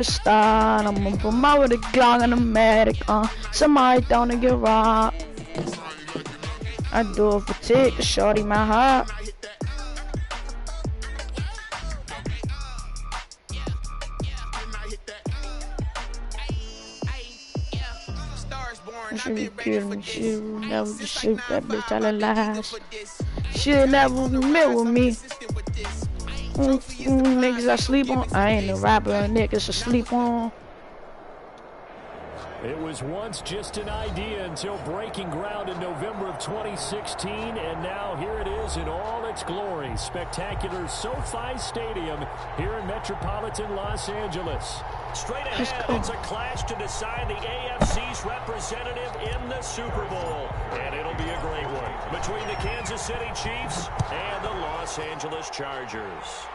Start, I'm gonna put my with a Glock and a medic on. Somebody down to get robbed. I do it for tick, shorty my heart. She be killing, she will never just shoot that bitch telling lies. She'll never admit with me. Niggas I sleep on, I ain't a rapper, niggas I sleep on. It was once just an idea until breaking ground in November of 2016, and now here it is in all its glory. Spectacular SoFi Stadium here in metropolitan Los Angeles. Straight ahead, it's a clash to decide the AFC's representative in the Super Bowl. And it'll be a great one between the Kansas City Chiefs and the Los Angeles Chargers.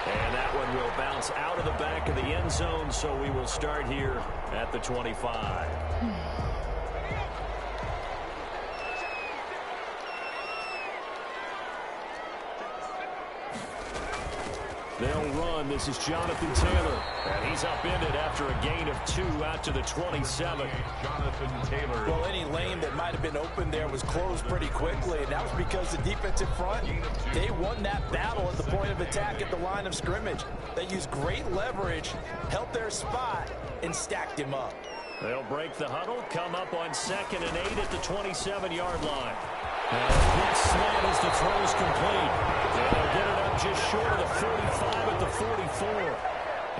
And that one will bounce out of the back of the end zone, so we will start here at the 25. They'll run. This is Jonathan Taylor. And he's upended after a gain of 2 out to the 27. Jonathan Taylor. Well, any lane that might have been open there was closed pretty quickly, and that was because the defensive front, they won that battle at the point of attack at the line of scrimmage. They used great leverage, held their spot, and stacked him up. They'll break the huddle, come up on 2nd and 8 at the 27-yard line. And a big slant as the throw is complete. And they'll get it up just short of the 45 at the 44.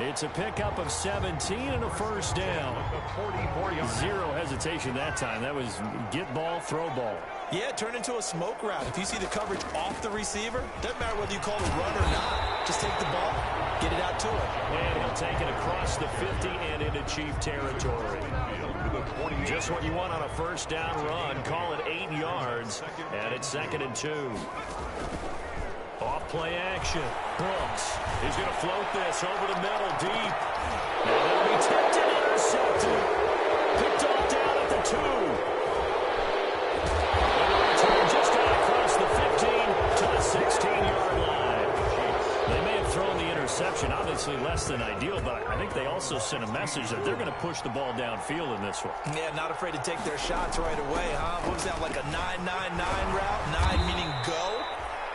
It's a pickup of 17 and a first down. 0 hesitation that time. That was get ball, throw ball. Yeah, turn into a smoke route. If you see the coverage off the receiver, doesn't matter whether you call it a run or not. Just take the ball, get it out to him. And he'll take it across the 50 and into Chief territory. Just what you want on a first down run. Call it 8 yards. And it's 2nd and 2. Off play action. Brooks is going to float this over the middle deep. And it'll be tipped and intercepted. Picked off down at the 2. And the return just out across the 15 to the 16-yard line. They may have thrown the interception, obviously less than ideal, but I think they also sent a message that they're going to push the ball downfield in this one. Yeah, not afraid to take their shots right away, huh? What was that, like a 9-9-9 route? 9 meaning go?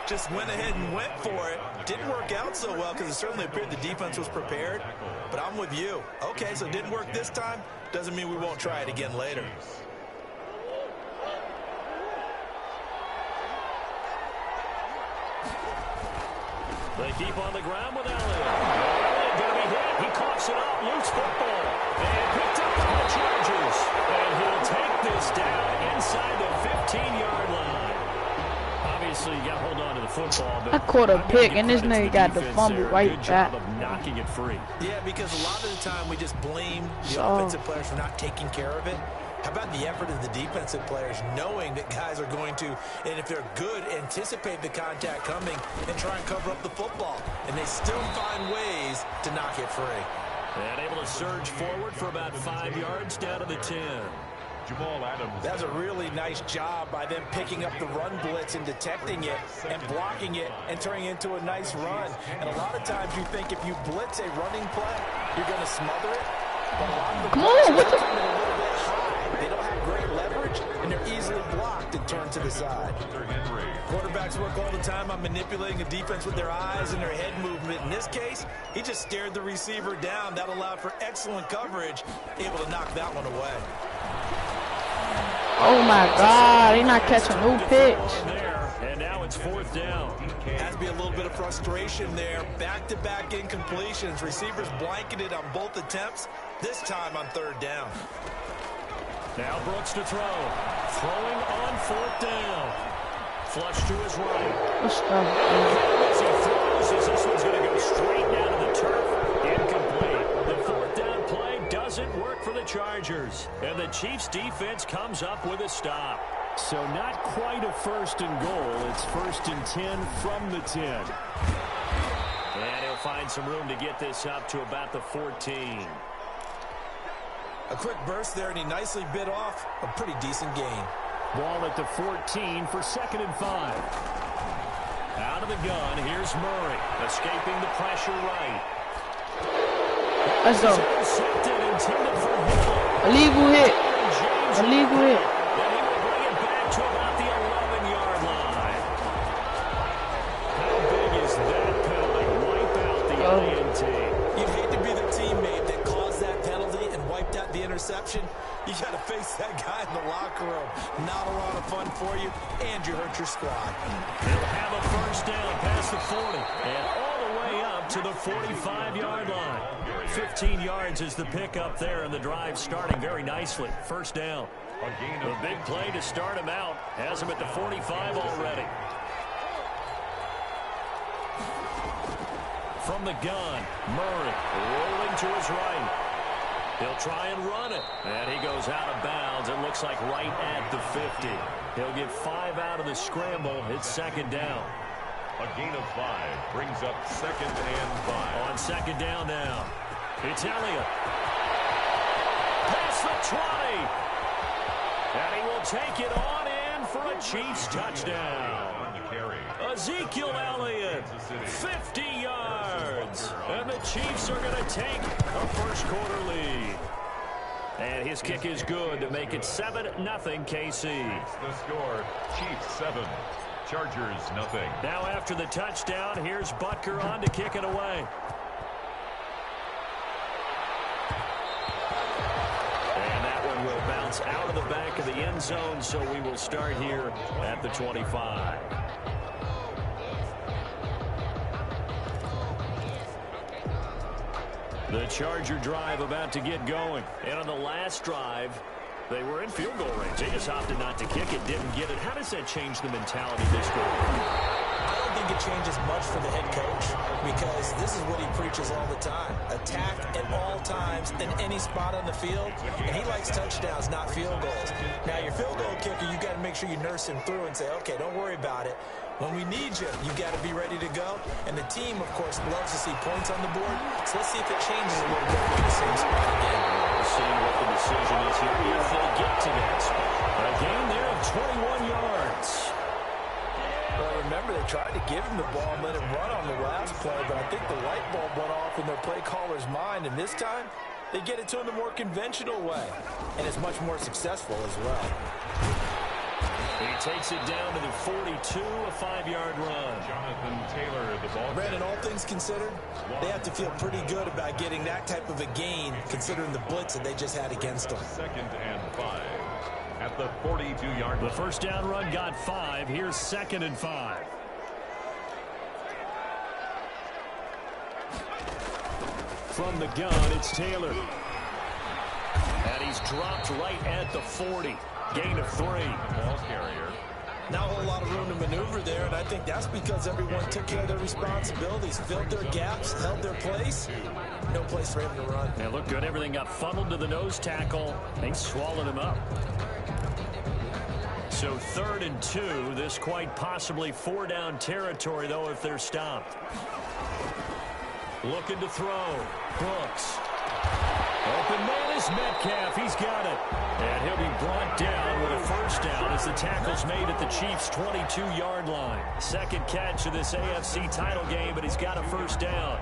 Just went ahead and went for it. Didn't work out so well because it certainly appeared the defense was prepared. But I'm with you. Okay, so it didn't work this time. Doesn't mean we won't try it again later. They keep on the ground with Elliott. Elliott going to be hit. He coughs it up. Loose football. And picked up by the Chargers. And he'll take this down inside the 15-yard line. Obviously, you got to hold on to the football. But I caught a pick, and this nigga got the fumble right back. Good job of knocking it free. Yeah, because a lot of the time we just blame the offensive players for not taking care of it. How about the effort of the defensive players knowing that guys are going to, and if they're good, anticipate the contact coming and try and cover up the football. And they still find ways to knock it free. And able to surge forward for about 5 yards down to the 10. Jamal Adams. That's a really nice job by them picking up the run blitz and detecting it and blocking it and turning it into a nice run. And a lot of times you think if you blitz a running play, you're going to smother it. But a lot of the plays are coming a little bit high. They don't have great leverage, and they're easily blocked and turned to the side. Quarterbacks work all the time on manipulating a defense with their eyes and their head movement. In this case, he just stared the receiver down. That allowed for excellent coverage, able to knock that one away. Oh my God, he's not catching no pitch. And now it's 4th down. Has to be a little bit of frustration there. Back-to-back incompletions. Receivers blanketed on both attempts, this time on 3rd down. Now Brooks to throw. Throwing on 4th down. Flush to his right. As he throws, as this one's going to go straight down to the turf. Incomplete. The 4th down play doesn't work for the Chargers. And the Chiefs defense comes up with a stop. So not quite a 1st and goal. It's 1st and 10 from the 10. And he'll find some room to get this up to about the 14. A quick burst there, and he nicely bit off a pretty decent gain. Ball at the 14 for 2nd and 5. Out of the gun, here's Murray. Escaping the pressure right. Let's go. Illegal hit. Illegal hit. Then he will bring it back to about the 11-yard line. How big is that penalty? Wipe out the INT. You'd hate to be the teammate that caused that penalty and wiped out the interception. You got to face that guy in the locker room. Not a lot of fun for you, and you hurt your squad. He'll have a first down past the 40 and all the way up to the 45-yard line. 15 yards is the pickup there, and the drive starting very nicely. First down. The big play to start him out has him at the 45 already. From the gun, Murray rolling to his right. He'll try and run it. And he goes out of bounds. It looks like right at the 50. He'll get 5 out of the scramble. It's second down. A gain of 5 brings up 2nd and 5. On second down now. It's Elliott. Past the 20. And he will take it on in for a Chiefs touchdown. Ezekiel Elliott, 50 yards. And the Chiefs are going to take a first-quarter lead. And his kick is good to make it 7-0 KC. The score, Chiefs 7, Chargers nothing. Now after the touchdown, here's Butker on to kick it away. And that one will bounce out of the back of the end zone, so we will start here at the 25. The Charger drive about to get going. And on the last drive, they were in field goal range. They just opted not to kick it, didn't get it. How does that change the mentality this goal? I don't think it changes much for the head coach because this is what he preaches all the time. Attack at all times in any spot on the field, and he likes touchdowns, not field goals. Now, your field goal kicker, you got to make sure you nurse him through and say, okay, don't worry about it. When we need you, you got to be ready to go. And the team, of course, loves to see points on the board. So let's see if it changes a little bit in the same spot again. We'll see what the decision is here if they get to that spot. A gain there of 21 yards. Well, remember, they tried to give him the ball and let him run on the last play, but I think the light bulb went off in their play caller's mind. And this time, they get it to him the more conventional way. And it's much more successful as well. He takes it down to the 42, a 5-yard run. Jonathan Taylor, the ball. Brandon, all things considered, they have to feel pretty good about getting that type of a gain, considering the blitz that they just had against them. 2nd and 5 at the 42-yard line. The first down run got 5. Here's 2nd and 5. From the gun, it's Taylor. And he's dropped right at the 40. Gain of 3. Ball carrier. Not a whole lot of room to maneuver there, and I think that's because everyone took care of their responsibilities, filled their gaps, held their place. No place for him to run. They looked good. Everything got funneled to the nose tackle. They swallowed him up. So 3rd and 2. This quite possibly 4-down territory, though, if they're stopped. Looking to throw. Brooks. Open man is Metcalf. He's got it. And he'll be brought down with a first down as the tackle's made at the Chiefs' 22-yard line. Second catch of this AFC title game, but he's got a first down.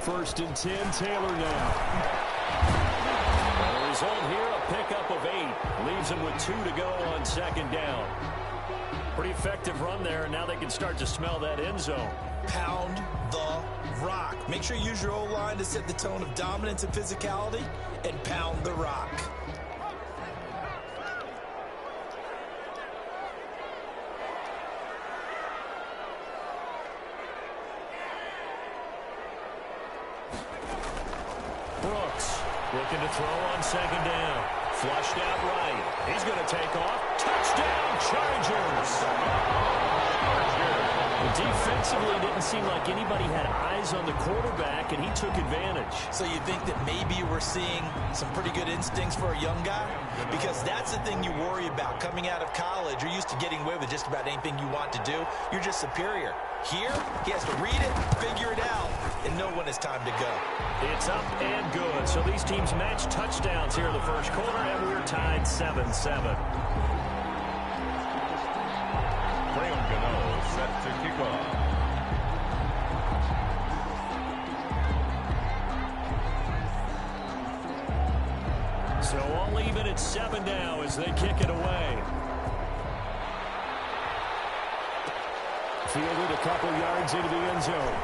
First and 10, Taylor now. The result here, a pickup of 8. Leaves him with 2 to go on second down. Pretty effective run there, and now they can start to smell that end zone. Pound the rock. Make sure you use your O-line to set the tone of dominance and physicality, and pound the rock. Looking to throw on second down. Flushed out right. He's going to take off. Touchdown, Chargers! Defensively, it didn't seem like anybody had eyes on the quarterback, and he took advantage. So you think that maybe we're seeing some pretty good instincts for a young guy? Because that's the thing you worry about coming out of college. You're used to getting away with just about anything you want to do. You're just superior. Here, he has to read it, figure it out, and know when it's time to go. It's up and good. So these teams match touchdowns here in the first quarter, and we're tied 7-7. Graham Gano set to kick off. So all even at 7 now as they kick it away. Fielded a couple yards into the end zone.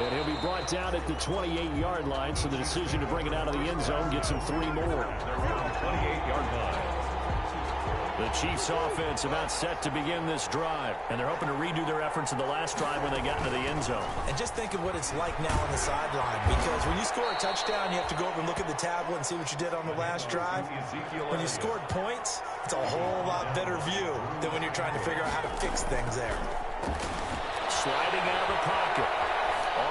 And he'll be brought down at the 28-yard line, so the decision to bring it out of the end zone gets him 3 more. They're around 28-yard line. The Chiefs offense about set to begin this drive, and they're hoping to redo their efforts in the last drive when they got into the end zone. And just think of what it's like now on the sideline, because when you score a touchdown, you have to go over and look at the tablet and see what you did on the last drive. When you scored points, it's a whole lot better view than when you're trying to figure out how to fix things there. Sliding out of the pocket.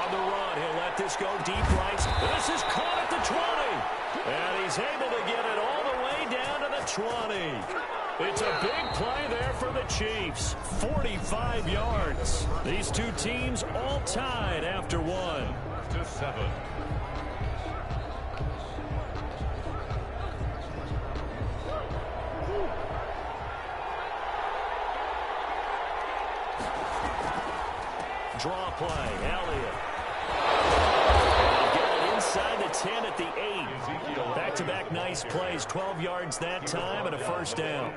On the run, he'll let this go deep right. This is caught at the 20. And he's able to get it all the way down to the 20. It's a big play there for the Chiefs. 45 yards. These two teams all tied after 1-7. Draw play, Elliott. Inside the 10 at the 8. Back-to-back nice plays. 12 yards that time and a first down.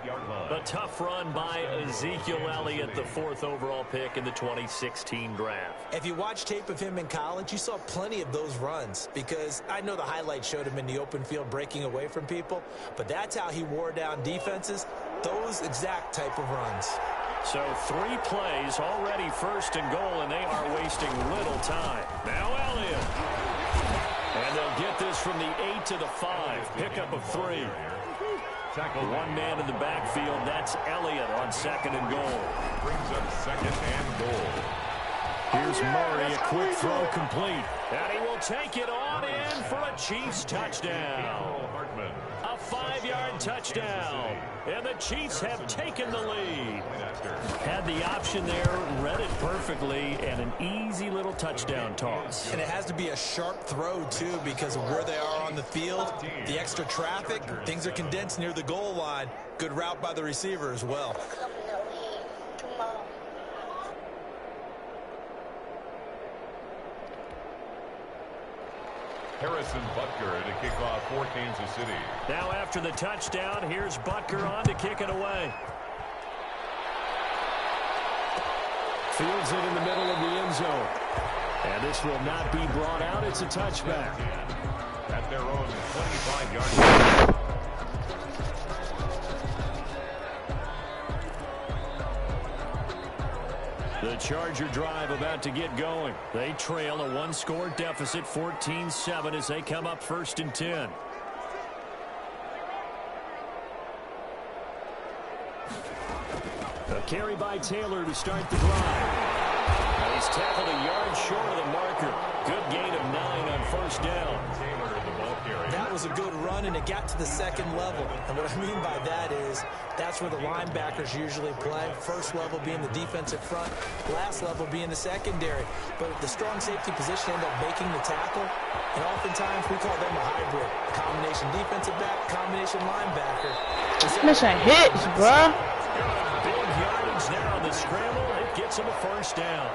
A tough run by Ezekiel Elliott, the 4th overall pick in the 2016 draft. If you watch tape of him in college, you saw plenty of those runs, because I know the highlights showed him in the open field breaking away from people, but that's how he wore down defenses, those exact type of runs. So 3 plays already first and goal, and they are wasting little time. Now Elliott. And they'll get this from the 8 to the 5. Pickup of 3. One man in the backfield. That's Elliott on 2nd and goal. Brings up 2nd and goal. Here's Murray, a quick throw complete. And he will take it on in for a Chiefs touchdown. A 5-yard touchdown. And the Chiefs have taken the lead. Had the option there, read it perfectly, and an easy little touchdown toss. And it has to be a sharp throw, too, because of where they are on the field. The extra traffic, things are condensed near the goal line. Good route by the receiver as well. Harrison Butker to kick off for Kansas City. Now after the touchdown, here's Butker on to kick it away. Fields it in the middle of the end zone. And this will not be brought out. It's a touchback. At their own 25-yard line. The Charger drive about to get going. They trail a 1-score deficit, 14-7, as they come up 1st and 10. A carry by Taylor to start the drive. And he's tackled a yard short of the marker. Good gain of 9 on 1st down. That was a good run, and it got to the 2nd level. And what I mean by that is that's where the linebackers usually play. 1st level being the defensive front, last level being the secondary. But the strong safety position ended up making the tackle, and oftentimes we call them a hybrid. Combination defensive back, combination linebacker. Missing hits, bruh. Big yardage there on the scramble. It gets him a 1st down.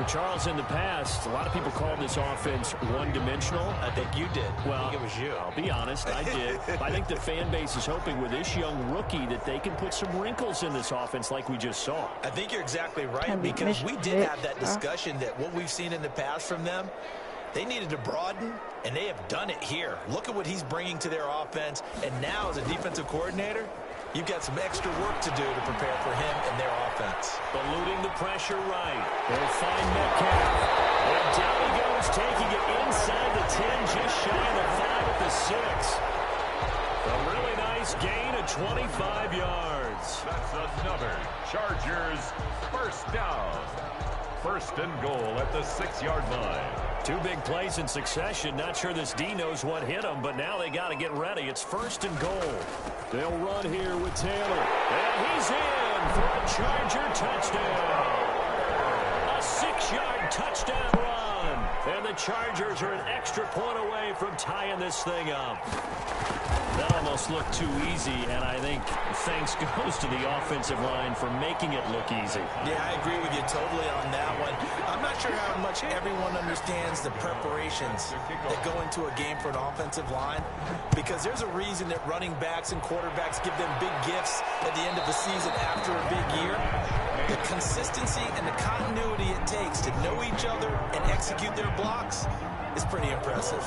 Charles, in the past, a lot of people called this offense one-dimensional. I think you did. Well, I think it was you. I'll be honest, I did. I think the fan base is hoping with this young rookie that they can put some wrinkles in this offense like we just saw. I think you're exactly right, because we did have that discussion that what we've seen in the past from them, they needed to broaden, and they have done it here. Look at what he's bringing to their offense, and now as a defensive coordinator, you've got some extra work to do to prepare for him and their offense. Eluding the pressure right. They'll find Metcalf. And down he goes, taking it inside the 10, just shy of the 5 at the 6. A really nice gain of 25 yards. That's another Chargers first down. First and goal at the 6-yard line. 2 big plays in succession. Not sure this D knows what hit him, but now they got to get ready. It's first and goal. They'll run here with Taylor. And he's in for a Charger touchdown. A 6-yard touchdown run. And the Chargers are an extra point away from tying this thing up. That almost looked too easy, and I think thanks goes to the offensive line for making it look easy. Yeah, I agree with you totally on that one. I'm not sure how much everyone understands the preparations that go into a game for an offensive line, because there's a reason that running backs and quarterbacks give them big gifts at the end of the season after a big year. The consistency and the continuity it takes to know each other and execute their blocks is pretty impressive.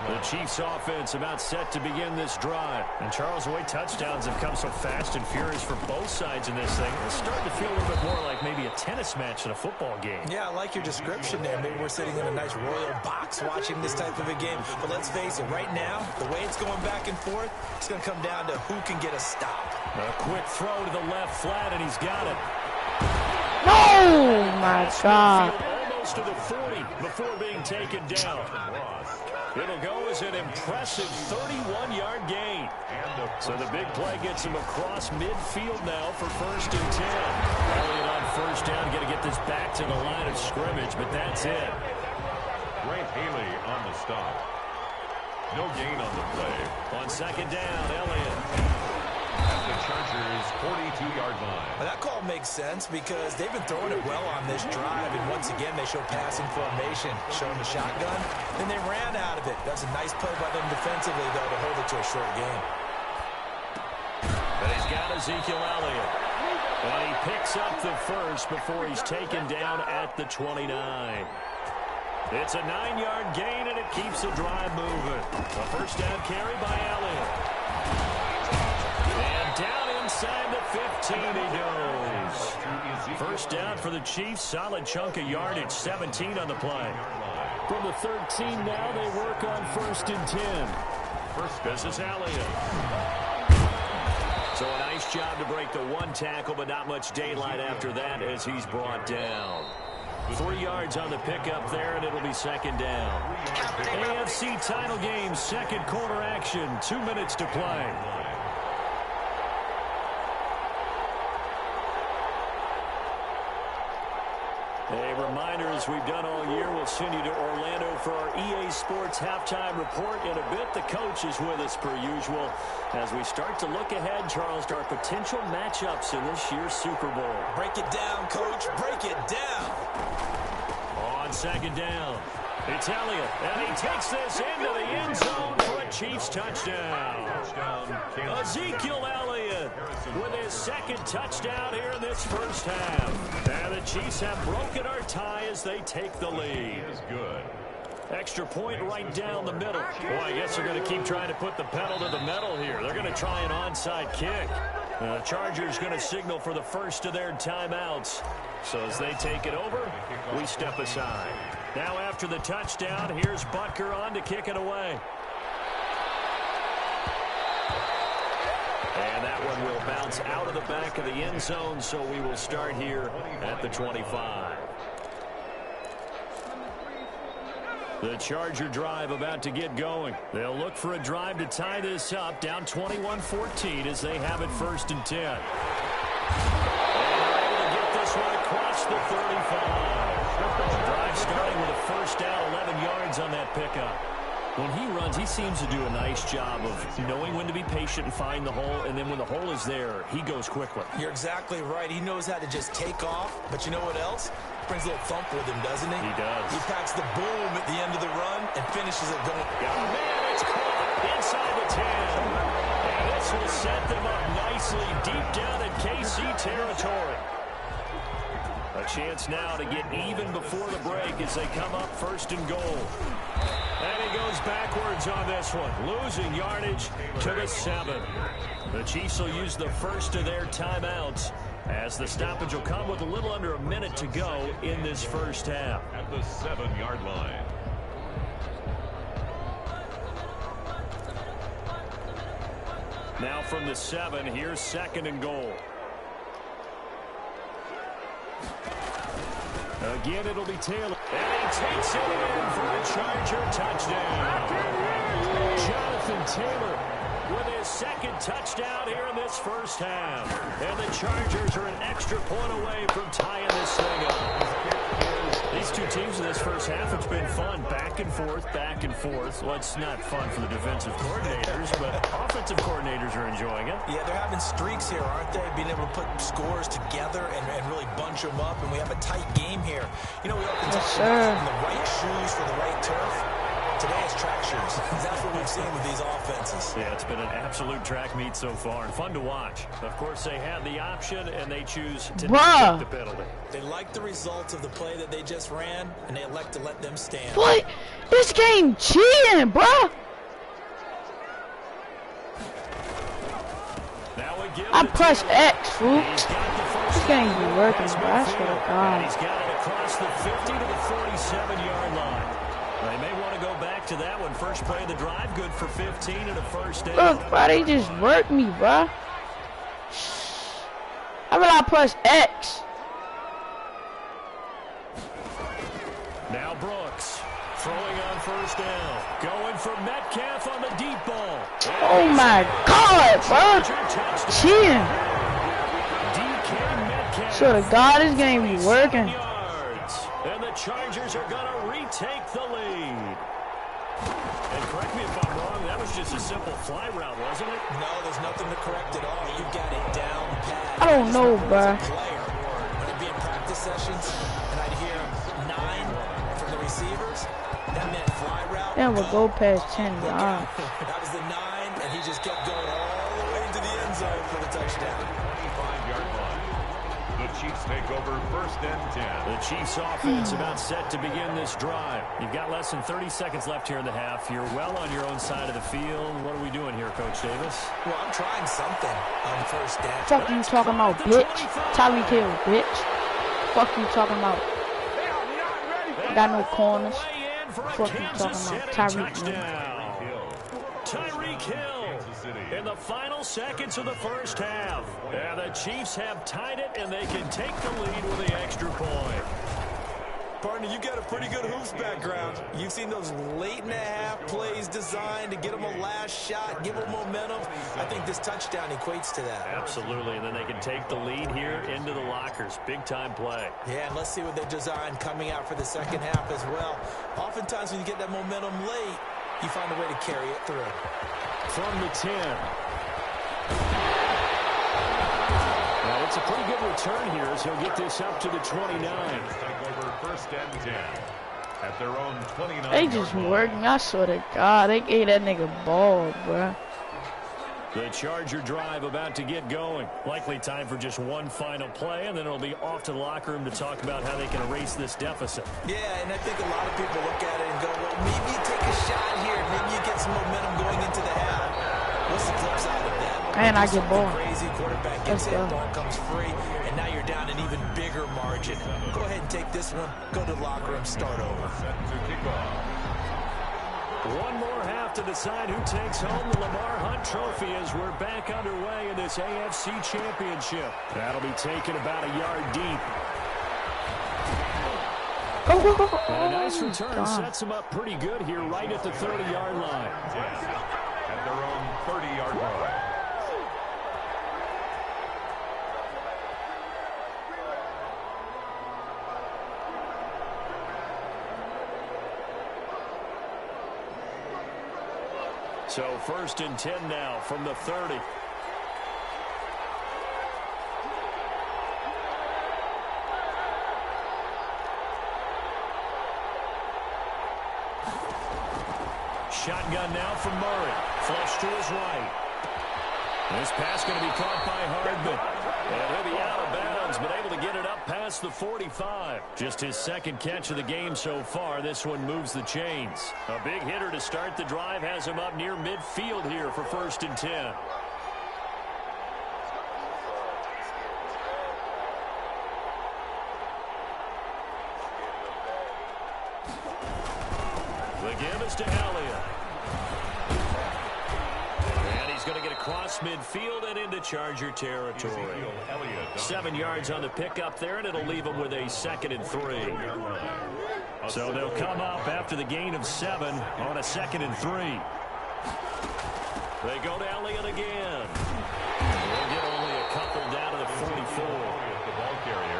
The Chiefs offense about set to begin this drive. And Charles, the way touchdowns have come so fast and furious for both sides in this thing, it's starting to feel a little bit more like maybe a tennis match in a football game. Yeah, I like your description there. Maybe we're sitting in a nice royal box watching this type of a game. But let's face it, right now, the way it's going back and forth, it's going to come down to who can get a stop. A quick throw to the left flat, and he's got it. Oh, my God. Almost to the 40 before being taken down. It'll go as an impressive 31-yard gain. So the big play gets him across midfield now for first and 10. Elliott on first down, going to get this back to the line of scrimmage, but that's it. Grant Haley on the stop. No gain on the play. On second down, Elliott. At the Chargers' 42-yard line. Well, that call makes sense because they've been throwing it well on this drive, and once again they show passing formation, showing the shotgun, then they ran out of it. That's a nice play by them defensively, though, to hold it to a short game. But he's got Ezekiel Elliott, and he picks up the first before he's taken down at the 29. It's a 9-yard gain, and it keeps the drive moving. A first down carry by Elliott. Down inside the 15 he goes. First down for the Chiefs. Solid chunk of yardage. 17 on the play. From the 13 now, they work on first and 10. This is Elliott. So a nice job to break the one tackle, but not much daylight after that as he's brought down. 3 yards on the pickup there, and it'll be second down. AFC title game, second quarter action. 2 minutes to play. A reminder, as we've done all year, we'll send you to Orlando for our EA Sports halftime report in a bit. The coach is with us per usual as we start to look ahead, Charles, to our potential matchups in this year's Super Bowl. Break it down, Coach. Break it down. On second down, it's Elliott, and he takes this into the end zone for a Chiefs touchdown. Ezekiel Elliott with his second touchdown here in this first half. And the Chiefs have broken our tie as they take the lead. Is good. Extra point right down the middle. Boy, I guess they're going to keep trying to put the pedal to the metal here. They're going to try an onside kick. The Chargers going to signal for the first of their timeouts. So as they take it over, we step aside. Now after the touchdown, here's Butker on to kick it away. And that one will bounce out of the back of the end zone, so we will start here at the 25. The Charger drive about to get going. They'll look for a drive to tie this up, down 21-14 as they have it first and 10. And they're able to get this one across the 35. The drive starting with a first down, 11 yards on that pickup. When he runs, he seems to do a nice job of knowing when to be patient and find the hole, and then when the hole is there, he goes quickly. You're exactly right. He knows how to just take off, but you know what else? Brings a little thump with him, doesn't he? He does. He packs the boom at the end of the run and finishes it going. Oh, man, it's caught inside the 10. And this will set them up nicely deep down in KC territory. A chance now to get even before the break as they come up first and goal. And he goes backwards on this one, losing yardage to the 7. The Chiefs will use the first of their timeouts as the stoppage will come with a little under a minute to go in this first half. At the 7-yard line. Now from the 7, here's 2nd and goal. Again, it'll be Taylor. And he takes it in for a Charger touchdown. Jonathan Taylor with his 2nd touchdown here in this first half. And the Chargers are an extra point away from tying this thing up. These two teams in this first half, it's been fun. Back and forth, back and forth. Well, it's not fun for the defensive coordinators, but offensive coordinators are enjoying it. Yeah, they're having streaks here, aren't they? Being able to put scores together and really bunch them up, and we have a tight game here. You know, we often talk about the right shoes for the right turf. Today it's track shoes. That's what we've seen with these offenses. Yeah, it's been an absolute track meet so far, and fun to watch. Of course, they have the option, and they choose to not take the penalty. They like the results of the play that they just ran, and they elect to let them stand. What? This game cheating, bruh. I press X, fool. This game be working, bro. I swear to God. He's got it across the 50 to the 47-yard line. They may want to go back to that one. First play of the drive, good for 15 and a first down. Look, bro, they just worked me, bro. How about I press X? Now Brooks throwing on first down. Going for Metcalf on the deep ball. Oh my God, bro. Cheating. So the God, this game be working. And the Chargers are going to retake the lead. And correct me if I'm wrong, that was just a simple fly route, wasn't it? No, there's nothing to correct at all. You got it down pat. I don't know, bro. When it'd be in practice sessions, and I'd hear 9 from the receivers, that meant fly route. Then we'll go past 10 yards. That was the 9, and he just kept going all the way into the end zone for the touchdown. 25-yard line. The Chiefs take over 1st and 10. The Chiefs offense about set to begin this drive. You've got less than 30 seconds left here in the half. You're well on your own side of the field. What are we doing here, Coach Davis? Well, I'm trying something on first down. Fuck you talking about, bitch. Tyreek Hill, bitch. Fuck you talking about. Got no corners. Fuck you talking about, Tyreek Hill. Tyreek Hill in the final seconds of the first half. And the Chiefs have tied it, and they can take the lead with the extra point. Partner, you got a pretty good hoops background. You've seen those late-in-the-half plays designed to get them a last shot, give them momentum. I think this touchdown equates to that. Absolutely, and then they can take the lead here into the lockers. Big-time play. Yeah, and let's see what they designed coming out for the second half as well. Oftentimes when you get that momentum late, you find a way to carry it through. From the 10. Well, it's a pretty good return here as he'll get this up to the 29. Take over 1st and 10 at their own 29. They just worked me. I swear to God. They gave that nigga ball, bro. The Charger drive about to get going. Likely time for just one final play, and then it'll be off to the locker room to talk about how they can erase this deficit. Yeah, and I think a lot of people look at it and go, well, maybe you take a shot here. Maybe you get some momentum going into the half. What's the flip side of that? And I get ball. Crazy quarterback gets hit, ball comes free, and now you're down an even bigger margin. Go ahead and take this one, go to the locker room, start over. Set to kick off. One more half to decide who takes home the Lamar Hunt Trophy as we're back underway in this AFC Championship. That'll be taken about a yard deep. And a nice return sets them up pretty good here right at the 30-yard line. At their own 30-yard line. So 1st and 10 now from the 30. Shotgun now from Murray. Flush to his right. This pass going to be caught by Hardman. And he'll be out of bounds, but able to get it up past the 45. Just his 2nd catch of the game so far. This one moves the chains. A big hitter to start the drive has him up near midfield here for 1st and 10. The give is to Elliott. And he's He's going to get across midfield and into Charger territory. 7 yards on the pickup there, and it'll leave him with a 2nd and 3. So they'll come up after the gain of 7 on a 2nd and 3. They go to Elliott again. They'll get only a couple down to the 44.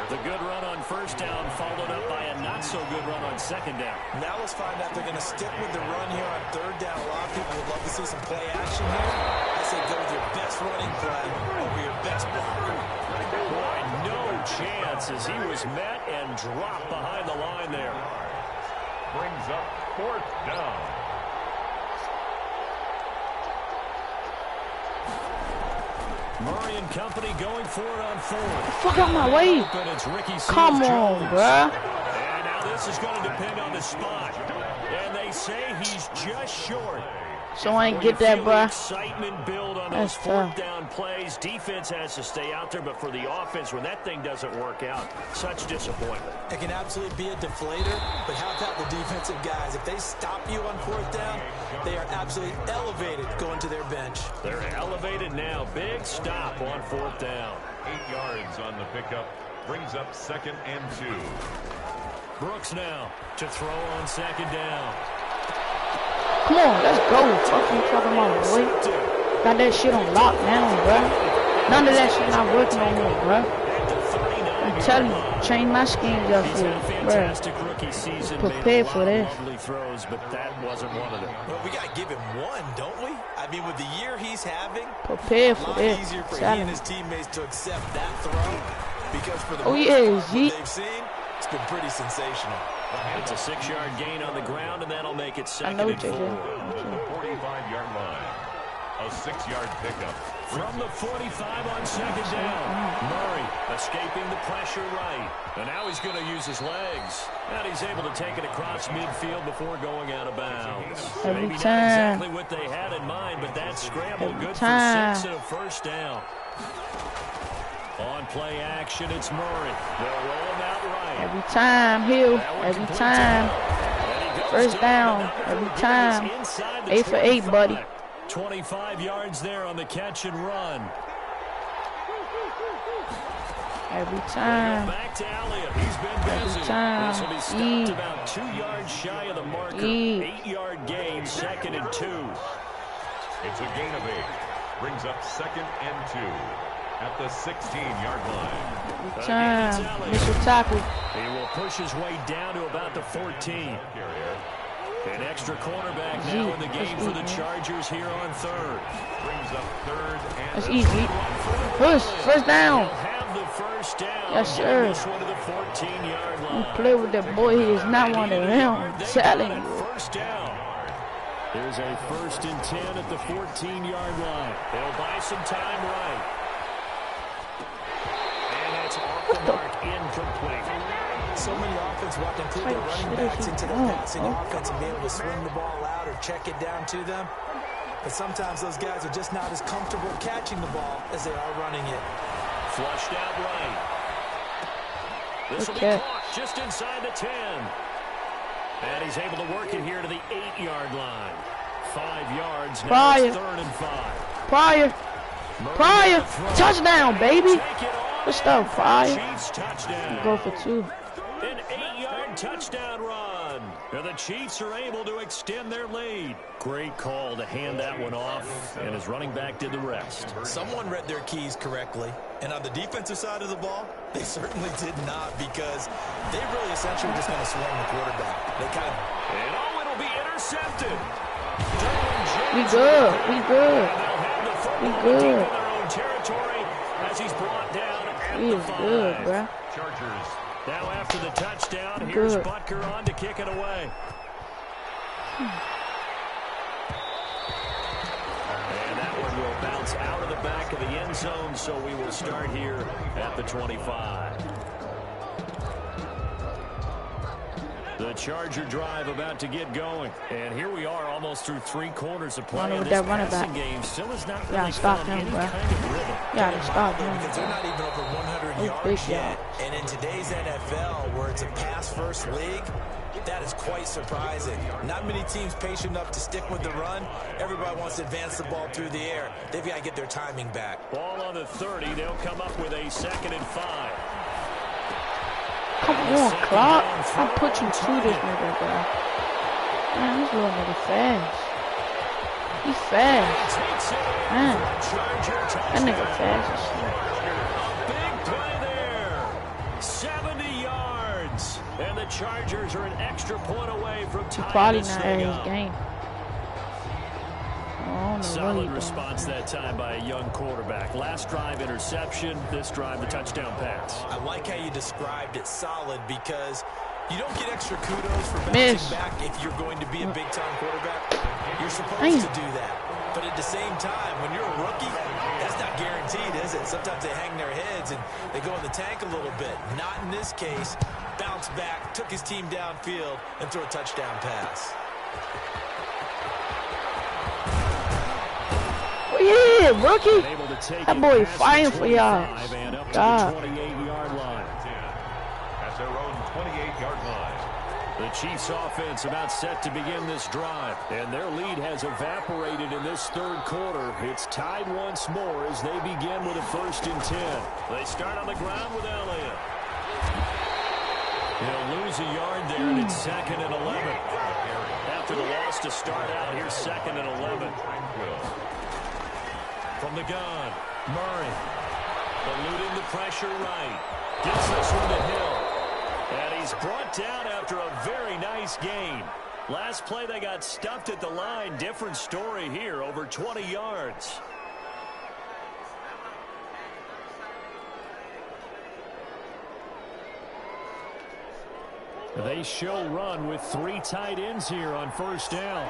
The good run on 1st down followed up by a not-so-good run on 2nd down. Now let's find out if they're going to stick with the run here on 3rd down. A lot of people would love to see some play action here. I say go with your best running play over your best blocker. Boy, no chance as he was met and dropped behind the line there. Brings up 4th down. Murray and company going for it on 4th. Fuck out my way. Come on, bruh. And now this is going to depend on the spot. And they say he's just short. So I ain't get that, bruh. Excitement build on those 4th down plays. Defense has to stay out there, but for the offense, when that thing doesn't work out, such disappointment. It can absolutely be a deflator, but how about the defensive guys? If they stop you on 4th down, they are absolutely elevated going to their bench. They're elevated now. Big stop on 4th down. 8 yards on the pickup. Brings up 2nd and 2. Brooks now to throw on 2nd down. Come on, let's go. Fuck you talking about, boy. Got that shit on lock now, bruh. None of that shit not working on me, bruh. I'm telling you, change my schemes up for you, bruh. Prepare for this. Throws, but that wasn't one of them. Well, we got to give him one, don't we? I mean, with the year he's having, prepare for this. A lot easier for he and his teammates to accept that throw because for the they've seen, it's been pretty sensational. It's a 6-yard gain on the ground, and that'll make it 2nd and 4. 45-yard line. A 6-yard pickup. From the 45 on 2nd down. Murray escaping the pressure right. And now he's going to use his legs. And he's able to take it across midfield before going out of bounds. Maybe not exactly what they had in mind, but that scramble good for 6 and a 1st down. On play action, it's Murray. They'll roll him out right. Every time, Hill. Every time. 1st down. Every time. 8 for 8, buddy. 25 yards there on the catch and run. Every time. Back to Elliott. He's been busy. Every time. This will be stopped about 2 yards shy of the marker. 8-yard gain, 2nd and 2. It's a gain of 8. Brings up 2nd and 2. At the 16-yard line. Every time. Mr. Tackle. He will push his way down to about the 14. An extra cornerback now in the game for the Chargers here on 3rd. Brings up 3rd and that's easy. Push. 1st down. Have the 1st down. Yes, sir. This one to the 14-yard line. You play with that boy. He is not one of them. I'm telling you. 1st down. There's a 1st and 10 at the 14-yard line. They'll buy some time right. Off the mark, incomplete. So many offenses want to include their running backs into their passing offense and be able to swing the ball out or check it down to them. But sometimes those guys are just not as comfortable catching the ball as they are running it. Flushed out right. This will be caught just inside the 10. And he's able to work it here to the 8-yard line. 5 yards. Now it's 3rd and 5. Pryor. Touchdown, baby. What's up, Pryor? Chiefs touchdown. Go for 2. An 8-yard touchdown run. And the Chiefs are able to extend their lead. Great call to hand that one off, and his running back did the rest. Someone read their keys correctly, and on the defensive side of the ball, they certainly did not because they really essentially were just going to swing the quarterback. They kind of... And it'll be intercepted. We good. We good. We good. As he's brought down at he is good, bruh. Chargers. Now after the touchdown, here's Butker on to kick it away. And that one will bounce out of the back of the end zone, so we will start here at the 25. The Charger drive about to get going. And here we are almost through 3 quarters of play. With This that running passing back. game still is not Yeah, really stop found him, any bro. kind of rhythm. Yeah, stop him. Because they're not even over 100 yards yet. And in today's NFL, where it's a pass-first league, that is quite surprising. Not many teams patient enough to stick with the run. Everybody wants to advance the ball through the air. They've got to get their timing back. Ball on the 30. They'll come up with a 2nd and 5. Come on, Clark. I'm pushing through this nigga, bro. Man, this little nigga fast. He fast. Man, that nigga fast as shit. Big play there. 70 yards. And the Chargers are an extra point away from tying Probably this not thing at his up. game. Solid response that time by a young quarterback. Last drive, interception. This drive, the touchdown pass. I like how you described it, solid, because you don't get extra kudos for bouncing back if you're going to be a big-time quarterback. You're supposed to do that. But at the same time, when you're a rookie, that's not guaranteed, is it? Sometimes they hang their heads and they go in the tank a little bit. Not in this case. Bounce back, took his team downfield, and threw a touchdown pass. Yeah, rookie. That boy fighting for y'all. God. At their own 28-yard line. The Chiefs offense about set to begin this drive, and their lead has evaporated in this 3rd quarter. It's tied once more as they begin with a 1st and 10. They start on the ground with Elliott. He'll lose a yard there, and it's 2nd and 11. After the loss to start out, here's 2nd and 11. From the gun, Murray. Eluding the pressure right. Gets this one to Hill. And he's brought down after a very nice gain. Last play they got stuffed at the line. Different story here, over 20 yards. They show run with 3 tight ends here on 1st down.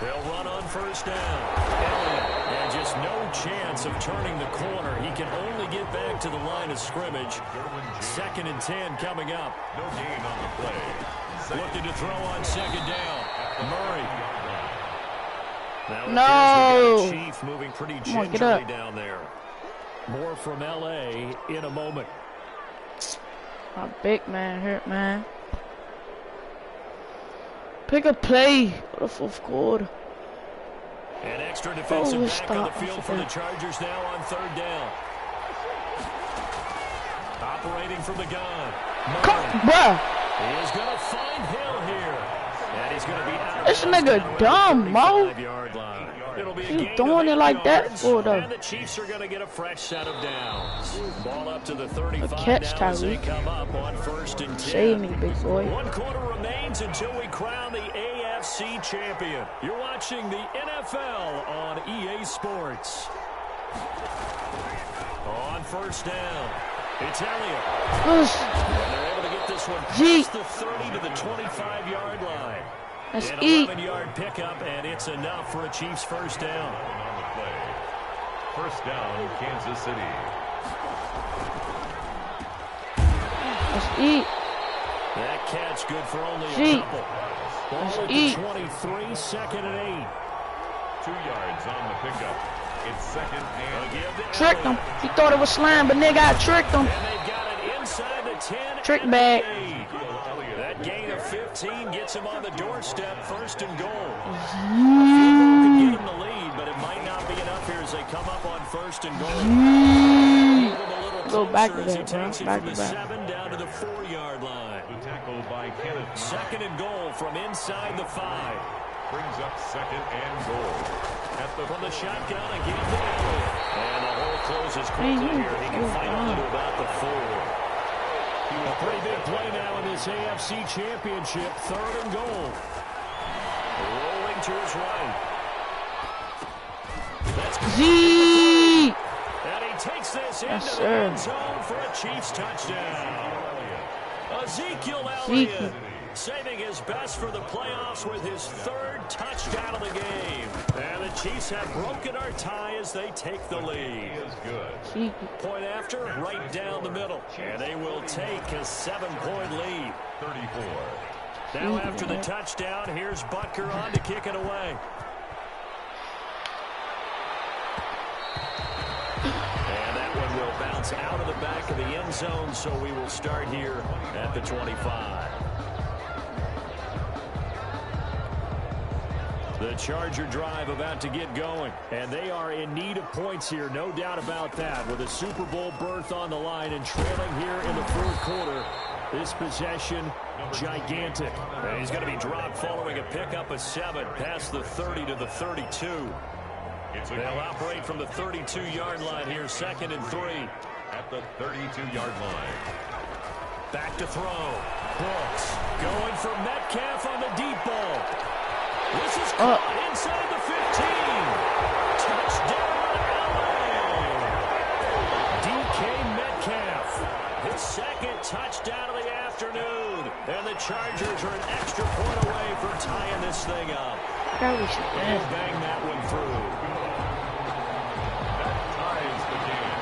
They'll run on 1st down. Elliott, and just no chance of turning the corner. He can only get back to the line of scrimmage. 2nd and 10 coming up. No gain on the play. Looking to throw on 2nd down. Murray. No. Chief moving pretty gingerly down there. More from L.A. in a moment. My big man hurt, man. Pick a play for the 4th quarter. An extra defensive back on the field for the Chargers now on 3rd down. Operating from the gun. Bruh. He is going to find Hill here. And he's going to be out. This nigga dumb, Mo. It'll be He's doing it like that for though. And the Chiefs are going to get a fresh set of downs. Ball up to the 35 catch, now as they Tyreek. come up on 1st and 10. Save me, big boy. 1 quarter remains until we crown the AFC champion. You're watching the NFL on EA Sports. On 1st down, it's Elliott. And they're able to get this one past the 30 to the 25-yard line. Let's An eat. 11-yard pickup, and it's enough for a Chiefs 1st down. On the play. 1st down, Kansas City. Let's eat. That catch good for only a couple. Ball at the 23, 2nd and 8. 2 yards on the pickup. It's 2nd and... Tricked him. He thought it was slam, but nigga, I tricked him. And they've got it inside the 10. Trick bag. That gain of 15 gets him on the doorstep, 1st and goal. Could get him the lead, but it might not be enough here as they come up on 1st and goal. Go back to that, bro. Back to back. 7 down to the 4-yard line. The tackle by Kenneth. 2nd and goal from inside the 5. Brings up 2nd and goal. From the shotgun again to Elliott. And the hole closes quickly here. He can fight on to about the 4. A pretty big play now in this AFC Championship. 3rd and goal. Rolling to his right. That's Zeke. And he takes this into the end zone for a Chiefs touchdown. Ezekiel Elliott saving his best for the playoffs with his 3rd touchdown of the game. And the Chiefs have broken our tie as they take the lead. Good. Point after, right down the middle. And they will take a 7-point lead. 34. Now after the touchdown, here's Butker on to kick it away. And that one will bounce out of the back of the end zone, so we will start here at the 25. The Charger drive about to get going, and they are in need of points here, no doubt about that, with a Super Bowl berth on the line and trailing here in the fourth quarter. This possession, gigantic. And he's going to be dropped following a pickup of 7 past the 30 to the 32. They'll operate from the 32-yard line here, 2nd and 3. At the 32-yard line. Back to throw. Brooks going for Metcalf on the deep ball. This is caught inside the 15. Touchdown, LA. DK Metcalf. His 2nd touchdown of the afternoon. And the Chargers are an extra point away from tying this thing up. Probably should And bang that one through. That ties the game.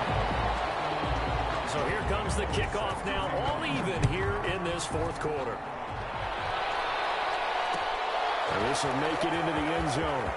So here comes the kickoff now, all even here in this fourth quarter. And this will make it into the end zone.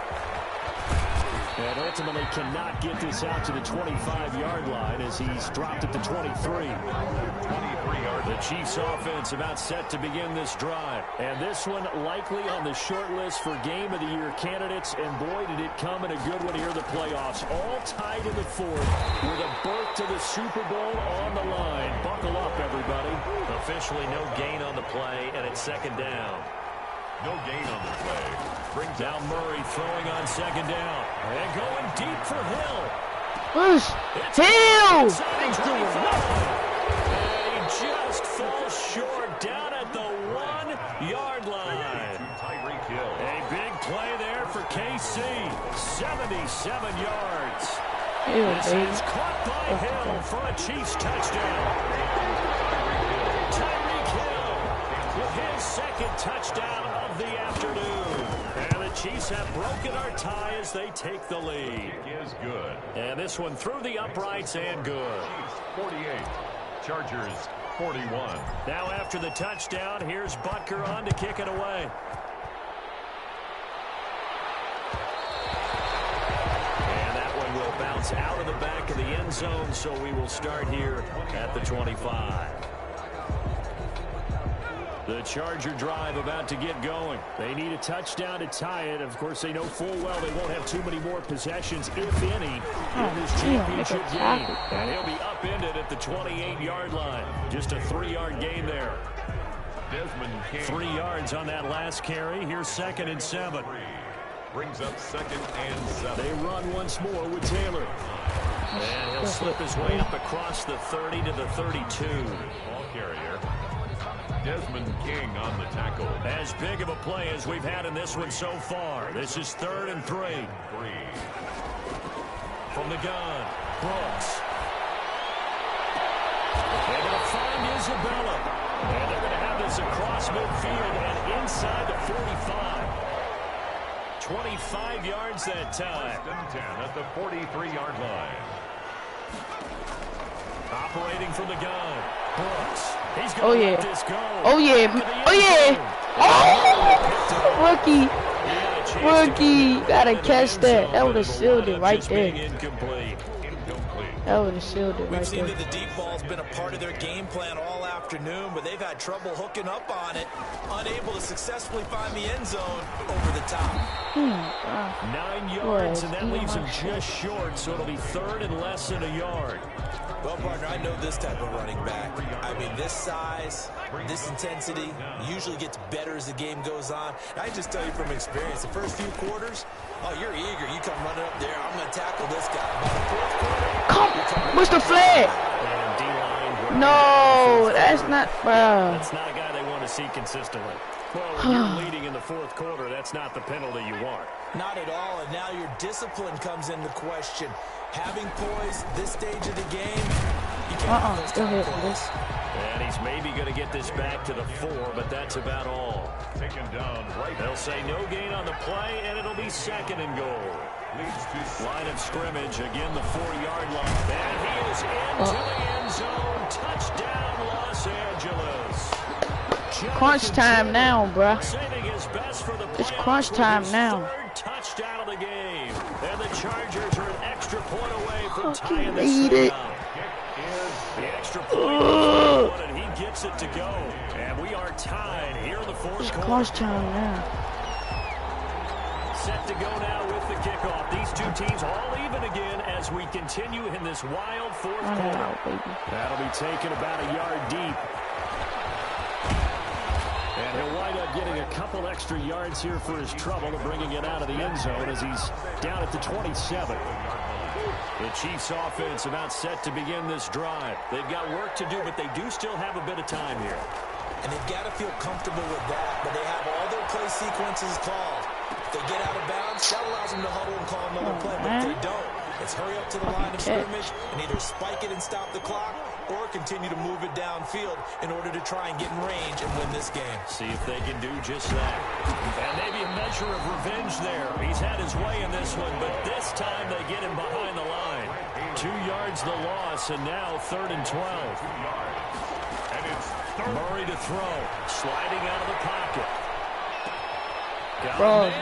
And ultimately cannot get this out to the 25-yard line as he's dropped at the 23. 23-yard. The Chiefs offense about set to begin this drive. And this one likely on the short list for Game of the Year candidates. And boy, did it come in a good one here in the playoffs. All tied in the fourth with a berth to the Super Bowl on the line. Buckle up, everybody. Officially no gain on the play, and it's 2nd down. No gain on the play. Brings down Murray throwing on 2nd down. And going deep for Hill. Push. Hill! And he just falls short down at the 1-yard line. Tyreek Hill. A big play there for KC. 77 yards. This is caught by Hill for a Chiefs touchdown. Tyreek Hill with his 2nd touchdown of the afternoon. And the Chiefs have broken our tie as they take the lead. Kick is good. And this one through the uprights and good. Chiefs 48. Chargers 41. Now after the touchdown, here's Butker on to kick it away. And that one will bounce out of the back of the end zone, so we will start here at the 25. The Charger drive about to get going. They need a touchdown to tie it. Of course, they know full well they won't have too many more possessions, if any, in this championship game. And he'll be upended at the 28-yard line. Just a 3-yard gain there. Desmond King. 3 yards on that last carry. Here's 2nd and 7. Brings up 2nd and 7. They run once more with Taylor. And he'll slip his way up across the 30 to the 32. Ball carrier. Desmond King on the tackle. As big of a play as we've had in this one so far. This is 3rd and 3. From the gun, Brooks. They're going to find Isabella. And they're going to have this across midfield and inside the 45. 25 yards that time. 10 at the 43-yard line. Operating from the gun, Brooks. He's going to let this go. Oh, yeah. Oh, yeah. Oh, rookie. Gotta catch that. That would have sealed it right there. That would have sealed it right there. We've seen that the deep ball's been a part of their game plan all afternoon, but they've had trouble hooking up on it, unable to successfully find the end zone over the top. 9 yards, and that leaves him just short, so it'll be 3rd and less than a yard. Well, partner, I know this type of running back. I mean, this size, this intensity usually gets better as the game goes on. And I just tell you from experience, the first few quarters, oh, you're eager. You come running up there, I'm going to tackle this guy. By the fourth quarter, come, Mr. Flag. No, that's not, bro. That's not a guy they want to see consistently. Well, when you're leading in the fourth quarter, that's not the penalty you want. Not at all, and now your discipline comes into question. Having poise this stage of the game, you can't Go ahead, and he's maybe going to get this back to the 4, but that's about all. Taken down right. They'll say no gain on the play, and it'll be 2nd and goal. Line of scrimmage, again the 4-yard line. And he is into the end zone. Touchdown, Los Angeles. Crunch time now, bruh. Saving his best for the It's crunch time now. Third touchdown of the game. And the Chargers are an extra point away from tying this Need thing it. up. The extra point, and he gets it to go. And we are tied here in the fourth It's quarter. crunch time now. Set to go now with the kickoff. These two teams all even again as we continue in this wild fourth quarter. That'll be taken about a yard deep. And he'll wind up getting a couple extra yards here for his trouble of bringing it out of the end zone as he's down at the 27. The Chiefs offense about set to begin this drive. They've got work to do, but they do still have a bit of time here. And they've got to feel comfortable with that, but they have all their play sequences called. If they get out of bounds, that allows them to huddle and call another play, but if they don't, it's hurry up to the line of scrimmage and either spike it and stop the clock or continue to move it downfield in order to try and get in range and win this game. See if they can do just that. And maybe a measure of revenge there. He's had his way in this one, but this time they get him behind the line. 2 yards the loss, and now 3rd and 12. Murray to throw, sliding out of the pocket.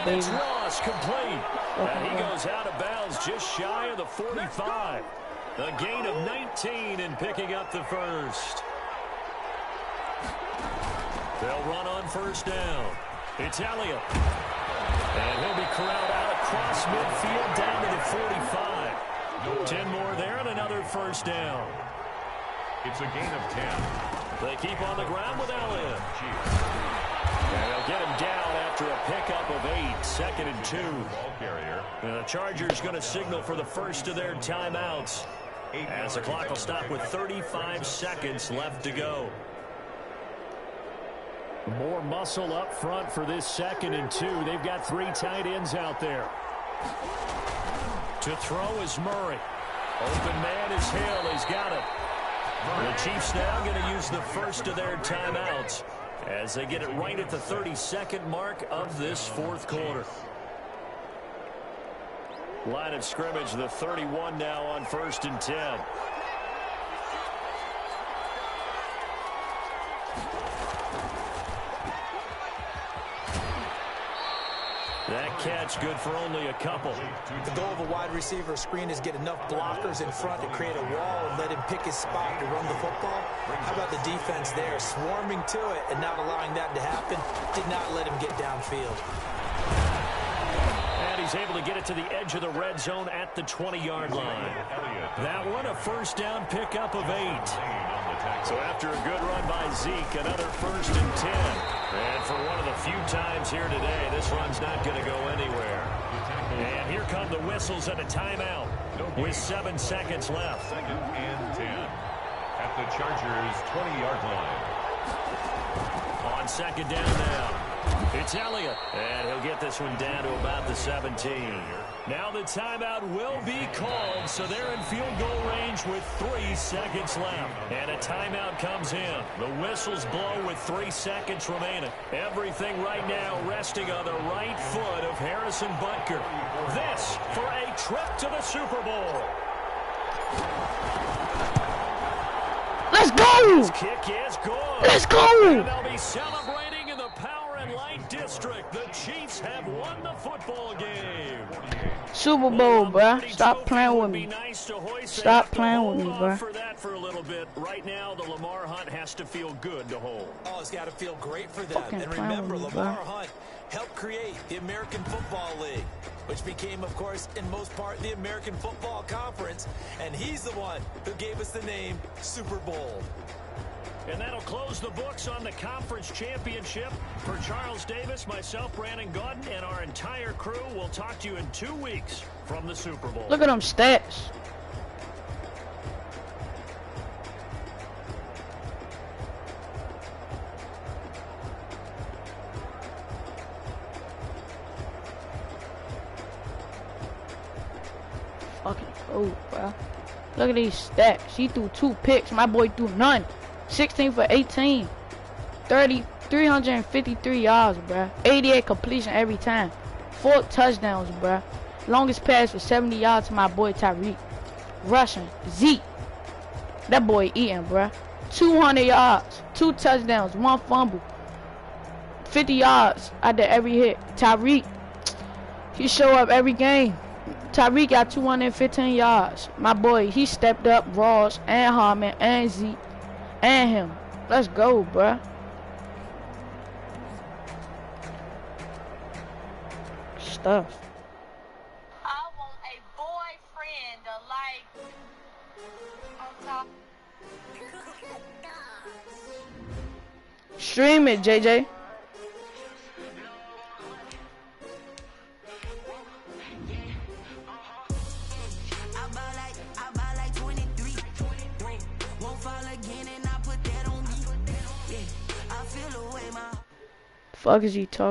It's Ross, complete. And he goes out of bounds just shy of the 45. A gain of 19 and picking up the first. They'll run on first down. It's Elliott. And he'll be corralled out across midfield down to the 45. 10 more there and another first down. It's a gain of 10. They keep on the ground with Elliott. And they'll get him down after a pickup of 8. 2nd and 2. And the Chargers going to signal for the first of their timeouts, as the clock will stop with 35 seconds left to go. More muscle up front for this 2nd and 2. They've got 3 tight ends out there. To throw is Murray. Open man is Hill. He's got it. The Chiefs now going to use the first of their timeouts as they get it right at the 32nd mark of this fourth quarter. Line of scrimmage, the 31 now on 1st and 10. That catch good for only a couple. The goal of a wide receiver screen is get enough blockers in front to create a wall and let him pick his spot to run the football. How about the defense there, swarming to it and not allowing that to happen? Did not let him get downfield. And he's able to get it to the edge of the red zone at the 20-yard line. That one a first down pickup of 8. So after a good run by Zeke, another 1st and 10. And for one of the few times here today, this run's not going to go anywhere. And here come the whistles and a timeout with 7 seconds left. 2nd and 10 at the Chargers' 20-yard line. On 2nd down now, it's Elliott. And he'll get this one down to about the 17. Now the timeout will be called, so they're in field goal range with 3 seconds left. And a timeout comes in. The whistles blow with 3 seconds remaining. Everything right now resting on the right foot of Harrison Butker. This for a trip to the Super Bowl. Let's go! This kick is good. Let's go! And they'll be celebrating in the Power and Light District. The Chiefs have won the football game. Super Bowl, bruh. Stop playing with me. Stop playing with me, bruh. For that for a little bit. Right now, the Lamar Hunt has to feel good to hold. Oh, it's got to feel great for them. Fucking And remember, clown, Lamar bruh. Hunt helped create the American Football League, which became, of course, in most part, the American Football Conference. And he's the one who gave us the name Super Bowl. And that'll close the books on the conference championship. For Charles Davis, myself, Brandon Gaudin, and our entire crew, we'll talk to you in 2 weeks from the Super Bowl. Look at them stats. Fucking cool, bro. Look at these stats. He threw 2 picks. My boy threw none. 16 for 18. 353 yards, bruh. 88 completion every time. 4 touchdowns, bruh. Longest pass was 70 yards to my boy Tyreek. Rushing. Zeke. That boy eating, bruh. 200 yards. 2 touchdowns. 1 fumble. 50 yards after every hit. Tyreek. He show up every game. Tyreek got 215 yards. My boy, he stepped up. Ross and Harmon and Zeke and him. Let's go, bruh. Stuff. I want a boyfriend like Stream it, JJ. Fuck is you talking?